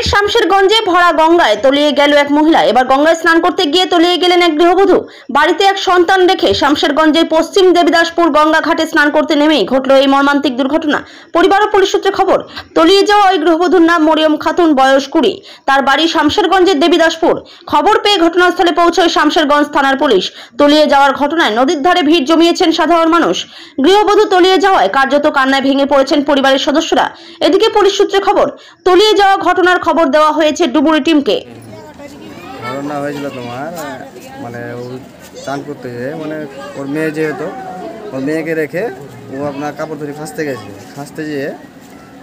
ফের শামশেরগঞ্জে ভরা গঙ্গায় তলিয়ে গেল এক মহিলা। এবার গঙ্গায় স্নান করতে গিয়ে তলিয়ে গেলেন এক গৃহবধূ। বাড়িতে এক সন্তান রেখে শামশেরগঞ্জের পশ্চিম দেবদাসপুর গঙ্গা ঘাটে স্নান করতে নেমেই ঘটল এই মর্মান্তিক দুর্ঘটনা। পরিবার ও পুলিশ সূত্রে খবর, তলিয়ে যাওয়া ওই গৃহবধূর নাম মরিয়ম খাতুন, বয়স 20। তার বাড়ি শামশেরগঞ্জের দেবদাসপুর। খবর পেয়ে ঘটনাস্থলে পৌঁছয় শামশেরগঞ্জ থানার পুলিশ। তলিয়ে যাওয়ার ঘটনায় নদীর ধারে ভিড় জমিয়েছেন সাধারণ মানুষ। গৃহবধূ তলিয়ে যাওয়ায় কার্যত কান্নায় ভেঙে পড়েছেন পরিবারের সদস্যরা। এদিকে পুলিশ সূত্রে খবর, তলিয়ে যাওয়া ঘটনার খবর দেওয়া হয়েছে ডুবুরি টিমকে। ঘটনা হয়েছিল তোমার মানে ও চান করতে যেয়ে মানে ওর মেয়ে যেহেতু ওর মেয়েকে রেখে ও আপনার কাপড় ধরে খাঁচতে যেয়ে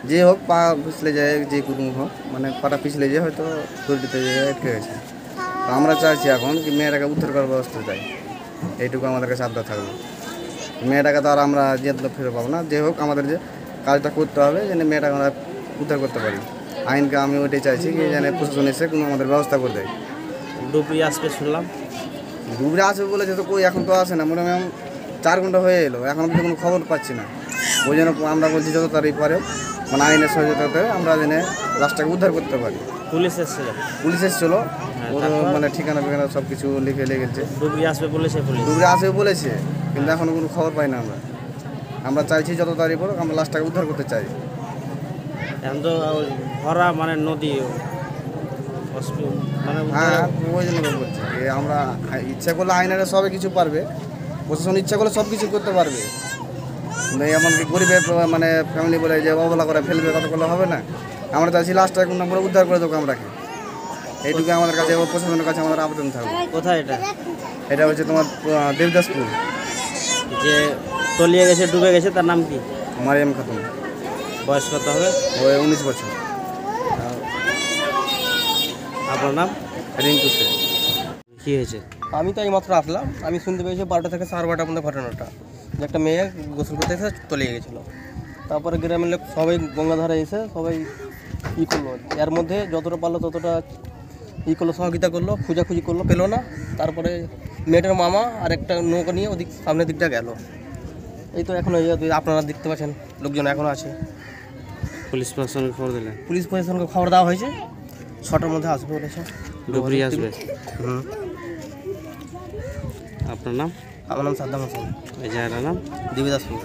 যে হোক পা পিছলে যায়, যে কোনো হোক মানে পাটা পিছলে যেয়ে হয়তো দড়িতে যেয়ে আটকে গেছে। তো আমরা চাইছি এখন কি মেয়েটাকে উদ্ধার করার ব্যবস্থা চাই, এইটুকু আমাদের কাছে আবদার থাকবে। মেয়েটাকে তো আর আমরা যেতে ফিরে পাবো না, যে হোক আমাদের যে কাজটা করতে হবে যেন মেয়েটাকে আমরা উদ্ধার করতে পারি। আইনকে আমি ওইটাই চাইছি কি যেন প্রশাসন এসে কোনো আমাদের ব্যবস্থা করে দেয়। ডুবরি আসবে শুনলাম, ডুবরি আসবে বলেছে তো কই এখন তো আসে না, মোটামুটি 4 ঘন্টা হয়ে এলো, এখন অব্দি কোনো খবর পাচ্ছি না। ওই জন্য আমরা বলছি যত তাড়াতাড়ি পারে মানে আইনের সহযোগিতাতে আমরা যেন লাশটাকে উদ্ধার করতে পারি। পুলিশ এসেছিল, পুলিশ এসেছিল, ওর মানে ঠিকানা ফিকানা সব কিছু লিখে লেগেছে। ডুবরি আসবে বলেছে পুলিশ, ডুবরি আসবে বলেছে, কিন্তু এখনও কোনো খবর পাই না। আমরা চাইছি যত তাড়াতাড়ি পড়ুক, আমরা লাশটাকে উদ্ধার করতে চাই। এখন তো ভরা মানে নদী মানে হ্যাঁ, ওই জন্য বলছি আমরা ইচ্ছা করলে আইনের সবে কিছু পারবে, প্রশাসন ইচ্ছা করলে সব কিছু করতে পারবে। এমনকি গরিবের মানে ফ্যামিলি বলে যে অবহেলা করে ফেলবে, কত করলে হবে না। আমরা চাইছি লাস্টটা এখন আমরা উদ্ধার করে দেবো আমরাকে, এইটুকু আমাদের কাছে প্রশাসনের কাছে আমাদের আবেদন থাকবে। কোথায় এটা? এটা হচ্ছে তোমার দেবদাসপুর। যে তলিয়ে গেছে, ডুবে গেছে, তার নাম কি? মরিয়ম খাতুন। বয়স কত হবে? ওই 19 বছর। আপনার নাম? রিঙ্কু শেখ। কী হয়েছে? আমি তো এইমাত্র আসলাম, আমি শুনতে পেয়েছি 12টা থেকে 12:30টার মধ্যে ঘটনাটা, যে একটা মেয়ে গোসল করতে এসে তলিয়ে গেছিলো। তারপরে গ্রামের লোক সবাই গঙ্গাধারে এসে সবাই করলো, এর মধ্যে যতটা পারলো ততটা করলো, সহযোগিতা করলো, খোঁজাখুঁজি করলো, পেলো না। তারপরে মেয়েটার মামা আর একটা নৌকা নিয়ে ওদিক সামনের দিকটা গেল। এই তো এখন আপনারা দেখতে পাচ্ছেন লোকজন এখনও আছে। পুলিশ প্রশাসনকে খবর দিলেন? পুলিশ প্রশাসনকে খবর দেওয়া হয়েছে, 6টার মধ্যে আসবে বলেছে। ডুবরি আসবে? হুম। আপনার নাম? আমার নাম সাদ্দাম হোসেন। এই জায়গাটার নাম? দেবদাসপুর।